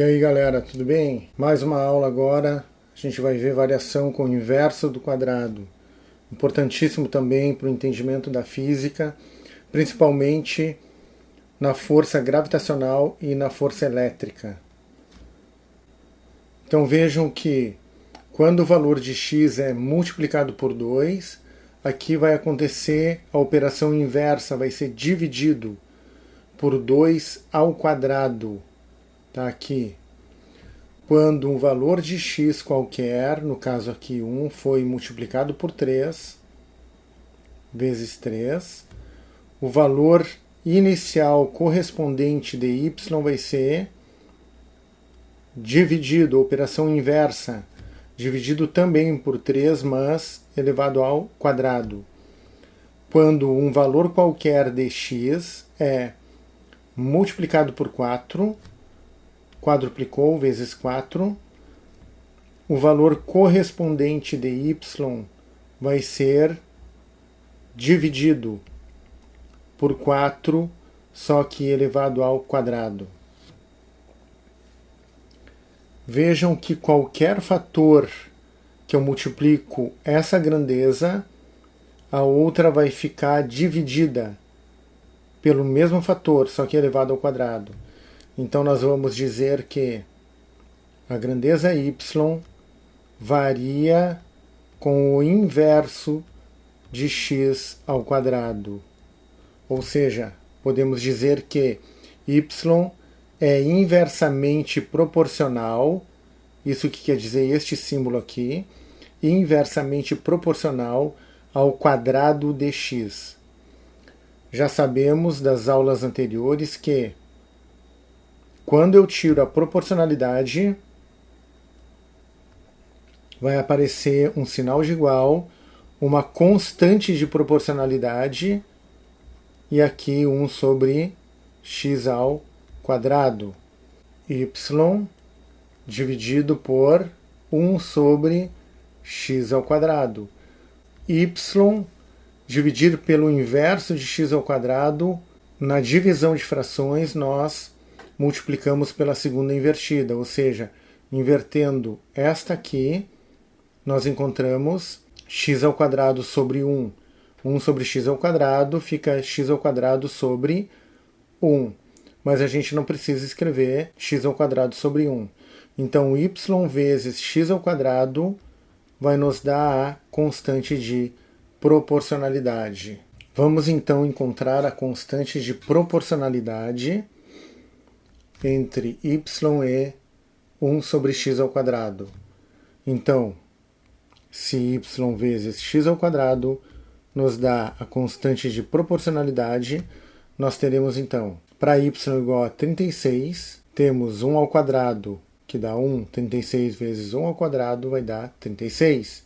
E aí galera, tudo bem? Mais uma aula agora, a gente vai ver variação com o inverso do quadrado. Importantíssimo também para o entendimento da física, principalmente na força gravitacional e na força elétrica. Então vejam que quando o valor de x é multiplicado por 2, aqui vai acontecer a operação inversa, vai ser dividido por 2 ao quadrado. Tá aqui. Quando um valor de x qualquer, no caso aqui 1, foi multiplicado por 3, vezes 3, o valor inicial correspondente de y vai ser dividido, operação inversa, dividido também por 3, mas elevado ao quadrado. Quando um valor qualquer de x é multiplicado por 4, quadruplicou vezes 4, o valor correspondente de y vai ser dividido por 4, só que elevado ao quadrado. Vejam que qualquer fator que eu multiplico essa grandeza, a outra vai ficar dividida pelo mesmo fator, só que elevado ao quadrado. Então nós vamos dizer que a grandeza y varia com o inverso de x ao quadrado. Ou seja, podemos dizer que y é inversamente proporcional, isso que quer dizer este símbolo aqui, inversamente proporcional ao quadrado de x. Já sabemos das aulas anteriores que quando eu tiro a proporcionalidade, vai aparecer um sinal de igual, uma constante de proporcionalidade e aqui 1 sobre x ao quadrado. Y dividido por 1 sobre x ao quadrado. Y dividido pelo inverso de x ao quadrado, na divisão de frações nós multiplicamos pela segunda invertida, ou seja, invertendo esta aqui, nós encontramos x ao quadrado sobre 1. 1 sobre x ao quadrado fica x ao quadrado sobre 1. Mas a gente não precisa escrever x ao quadrado sobre 1. Então, y vezes x ao quadrado vai nos dar a constante de proporcionalidade. Vamos então encontrar a constante de proporcionalidade entre y e 1 sobre x ao quadrado. Então, se y vezes x ao quadrado nos dá a constante de proporcionalidade, nós teremos então, para y igual a 36, temos 1 ao quadrado, que dá 1, 36 vezes 1 ao quadrado vai dar 36.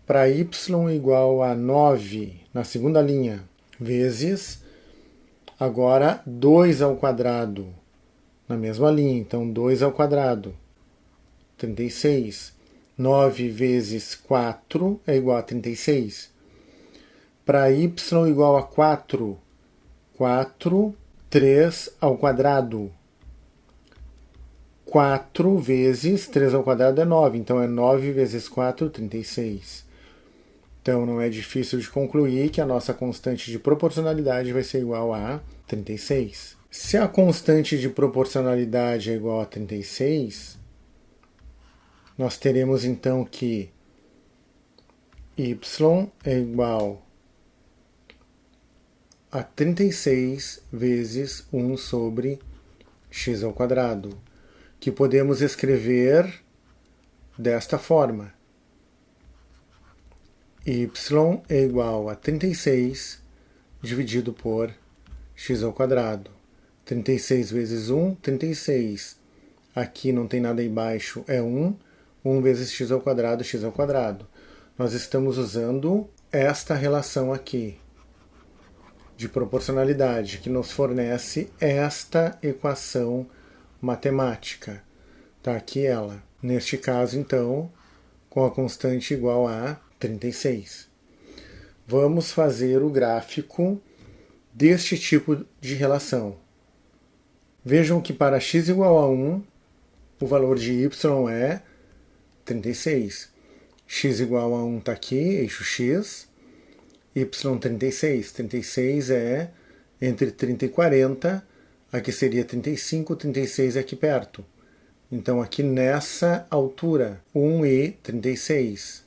Para y igual a 9, na segunda linha, vezes, agora 2 ao quadrado, na mesma linha, então 2 ao quadrado, 36. 9 vezes 4 é igual a 36. Para y igual a 4, 4, 3 ao quadrado. 4 vezes 3 ao quadrado é 9, então é 9 vezes 4, 36. Então não é difícil de concluir que a nossa constante de proporcionalidade vai ser igual a 36. Se a constante de proporcionalidade é igual a 36, nós teremos então que y é igual a 36 vezes 1 sobre x ao quadrado, que podemos escrever desta forma. Y é igual a 36 dividido por x ao quadrado. 36 vezes 1, 36. Aqui não tem nada embaixo, é 1. 1 vezes x ao quadrado, x ao quadrado. Nós estamos usando esta relação aqui de proporcionalidade, que nos fornece esta equação matemática. Está aqui ela. Neste caso, então, com a constante igual a 36. Vamos fazer o gráfico deste tipo de relação. Vejam que para x igual a 1, o valor de y é 36. X igual a 1 está aqui, eixo x, y 36. 36 é entre 30 e 40, aqui seria 35, 36 é aqui perto. Então aqui nessa altura, 1 e 36.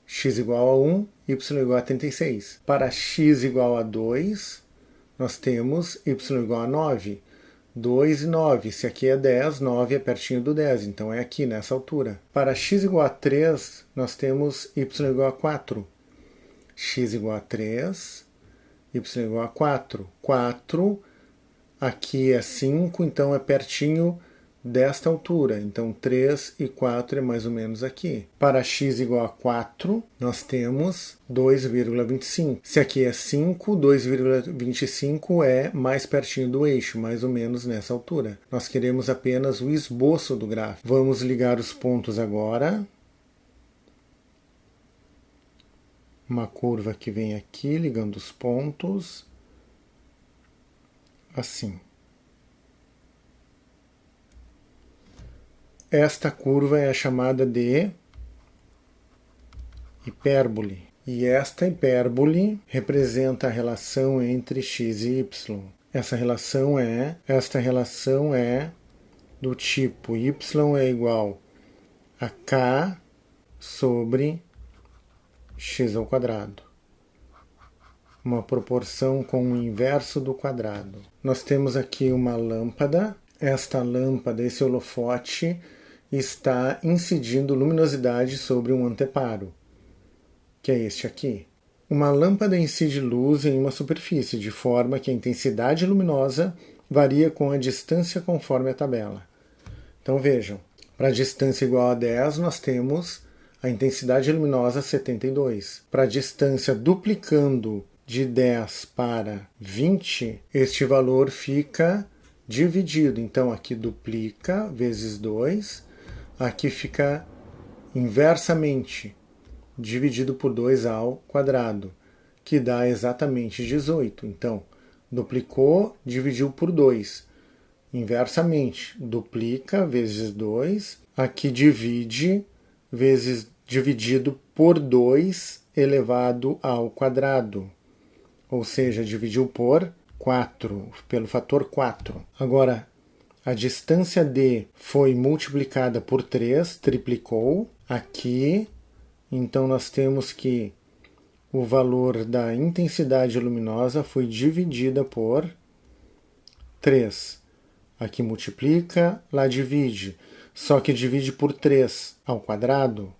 X igual a 1, y igual a 36. Para x igual a 2, nós temos y igual a 9. 2 e 9. Se aqui é 10, 9 é pertinho do 10, então é aqui nessa altura. Para x igual a 3, nós temos y igual a 4. X igual a 3, y igual a 4. 4, aqui é 5, então é pertinho desta altura. Então 3 e 4 é mais ou menos aqui. Para x igual a 4, nós temos 2,25. Se aqui é 5, 2,25 é mais pertinho do eixo, mais ou menos nessa altura. Nós queremos apenas o esboço do gráfico. Vamos ligar os pontos agora. Uma curva que vem aqui, ligando os pontos. Assim. Esta curva é chamada de hipérbole. E esta hipérbole representa a relação entre x e y. Esta relação é do tipo y é igual a k sobre x ao quadrado. Uma proporção com o inverso do quadrado. Nós temos aqui uma lâmpada. Esta lâmpada, esse holofote, está incidindo luminosidade sobre um anteparo, que é este aqui. Uma lâmpada incide luz em uma superfície, de forma que a intensidade luminosa varia com a distância conforme a tabela. Então vejam, para a distância igual a 10, nós temos a intensidade luminosa 72. Para a distância duplicando de 10 para 20, este valor fica dividido. Então aqui duplica vezes 2, aqui fica inversamente dividido por 2 ao quadrado, que dá exatamente 18. Então, duplicou, dividiu por 2. Inversamente, duplica vezes 2, aqui divide vezes dividido por 2 elevado ao quadrado. Ou seja, dividiu por 4, pelo fator 4. Agora, a distância D foi multiplicada por 3, triplicou. Aqui, então nós temos que o valor da intensidade luminosa foi dividida por 3. Aqui multiplica, lá divide. Só que divide por 3 ao quadrado,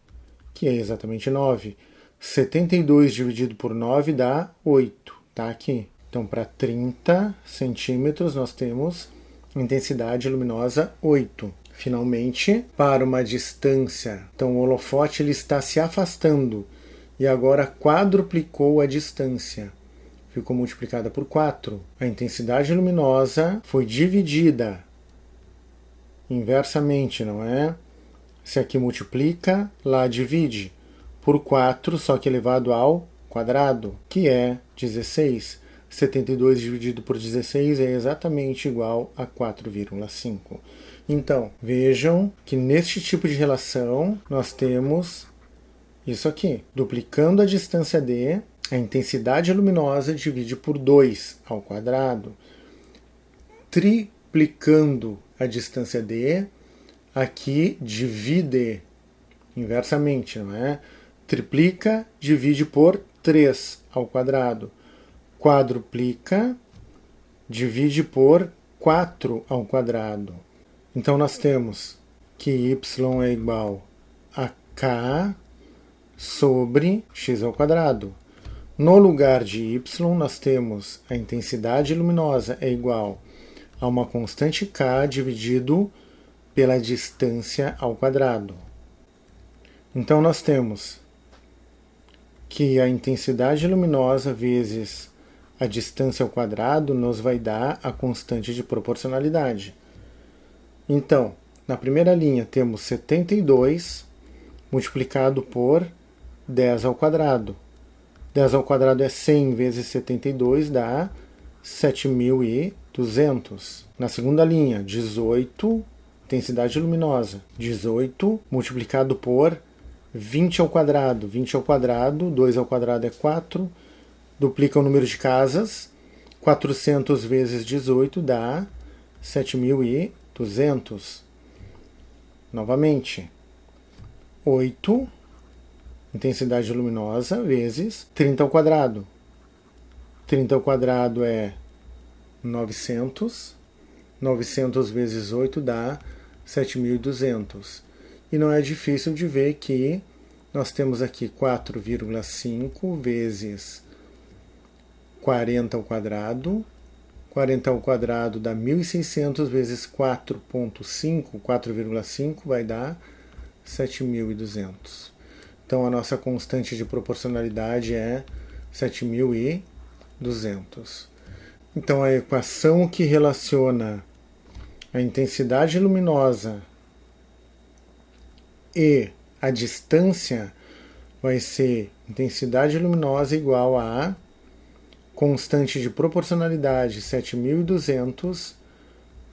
que é exatamente 9. 72 dividido por 9 dá 8. Tá aqui. Então, para 30 centímetros, nós temos intensidade luminosa 8. Finalmente, para uma distância, então o holofote ele está se afastando e agora quadruplicou a distância. Ficou multiplicada por 4. A intensidade luminosa foi dividida inversamente, não é? Se aqui multiplica, lá divide por 4, só que elevado ao quadrado, que é 16. 72 dividido por 16 é exatamente igual a 4,5. Então, vejam que neste tipo de relação nós temos isso aqui. Duplicando a distância D, a intensidade luminosa divide por 2 ao quadrado. Triplicando a distância D, aqui divide inversamente, não é? Triplica, divide por 3 ao quadrado. Quadruplica, divide por 4 ao quadrado. Então nós temos que y é igual a k sobre x ao quadrado. No lugar de y, nós temos a intensidade luminosa é igual a uma constante k dividido pela distância ao quadrado. Então nós temos que a intensidade luminosa vezes a distância ao quadrado nos vai dar a constante de proporcionalidade. Então, na primeira linha temos 72 multiplicado por 10 ao quadrado. 10 ao quadrado é 100 vezes 72, dá 7.200. Na segunda linha, 18, intensidade luminosa. 18 multiplicado por 20 ao quadrado. 20 ao quadrado, 2 ao quadrado é 4. Duplica o número de casas. 400 vezes 18 dá 7.200. Novamente, 8, intensidade luminosa, vezes 30 ao quadrado. 30 ao quadrado é 900. 900 vezes 8 dá 7.200. E não é difícil de ver que nós temos aqui 4,5 vezes 40 ao quadrado. 40 ao quadrado dá 1.600 vezes 4,5, 4,5 vai dar 7.200. Então a nossa constante de proporcionalidade é 7.200. Então a equação que relaciona a intensidade luminosa e a distância vai ser intensidade luminosa igual a constante de proporcionalidade 7.200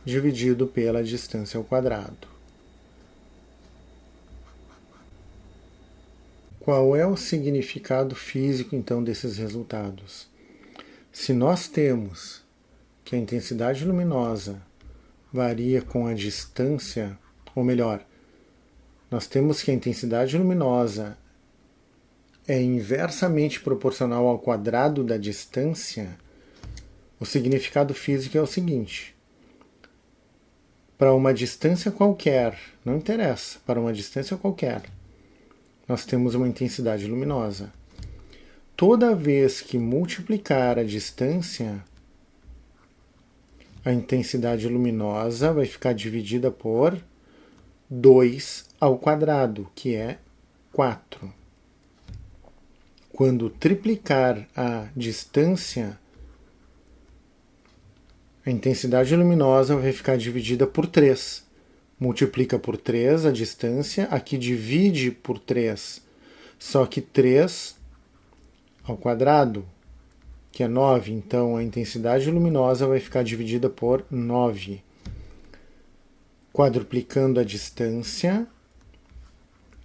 dividido pela distância ao quadrado. Qual é o significado físico, então, desses resultados? Se nós temos que a intensidade luminosa varia com a distância, ou melhor, nós temos que a intensidade luminosa é inversamente proporcional ao quadrado da distância, o significado físico é o seguinte: para uma distância qualquer, não interessa, para uma distância qualquer, nós temos uma intensidade luminosa. Toda vez que multiplicar a distância, a intensidade luminosa vai ficar dividida por 2 ao quadrado, que é 4. Quando triplicar a distância, a intensidade luminosa vai ficar dividida por 3. Multiplica por 3 a distância, aqui divide por 3, só que 3 ao quadrado, que é 9, então a intensidade luminosa vai ficar dividida por 9. Quadruplicando a distância,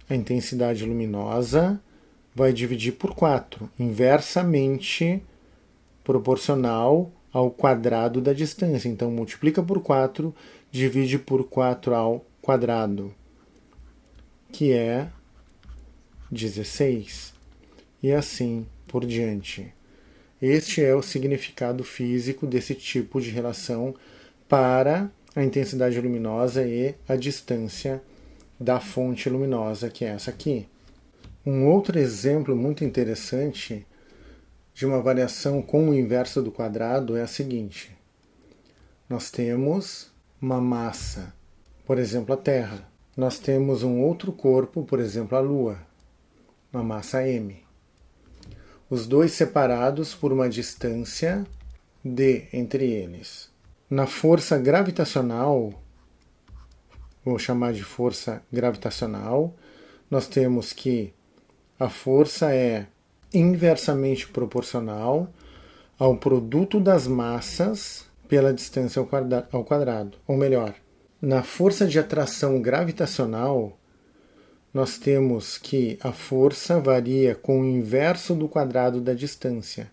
a intensidade luminosa vai dividir por 4, inversamente proporcional ao quadrado da distância. Então, multiplica por 4, divide por 4 ao quadrado, que é 16. E assim por diante. Este é o significado físico desse tipo de relação para a intensidade luminosa e a distância da fonte luminosa, que é essa aqui. Um outro exemplo muito interessante de uma variação com o inverso do quadrado é a seguinte. Nós temos uma massa, por exemplo, a Terra. Nós temos um outro corpo, por exemplo, a Lua, uma massa m. Os dois separados por uma distância d entre eles. Na força gravitacional, vou chamar de força gravitacional, nós temos que a força é inversamente proporcional ao produto das massas pela distância ao quadrado. Ou melhor, na força de atração gravitacional, nós temos que a força varia com o inverso do quadrado da distância.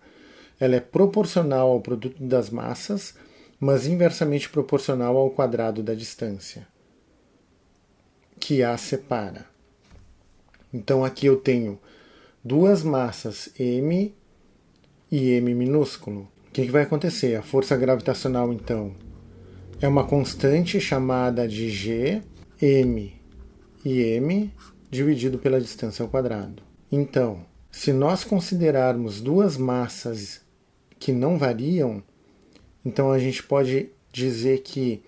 Ela é proporcional ao produto das massas, mas inversamente proporcional ao quadrado da distância que a separa. Então aqui eu tenho duas massas m e m minúsculo. O que vai acontecer? A força gravitacional, então, é uma constante chamada de g, m e m, dividido pela distância ao quadrado. Então, se nós considerarmos duas massas que não variam, então a gente pode dizer que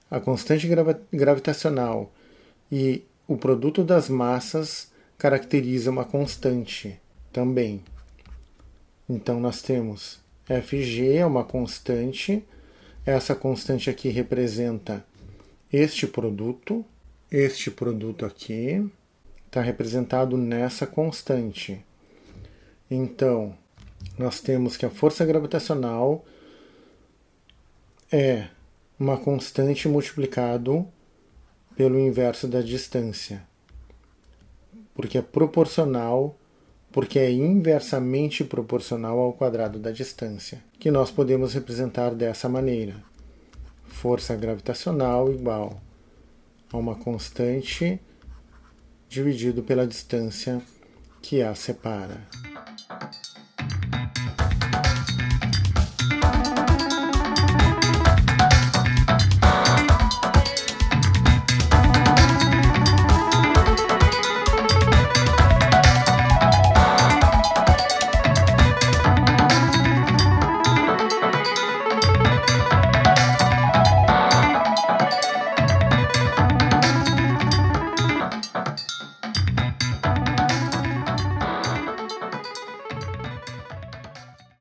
a constante gravitacional e o produto das massas caracteriza uma constante também. Então nós temos Fg é uma constante, essa constante aqui representa este produto aqui está representado nessa constante. Então, nós temos que a força gravitacional é uma constante multiplicado pelo inverso da distância, porque é proporcional, porque é inversamente proporcional ao quadrado da distância, que nós podemos representar dessa maneira. Força gravitacional igual a uma constante dividido pela distância que a separa.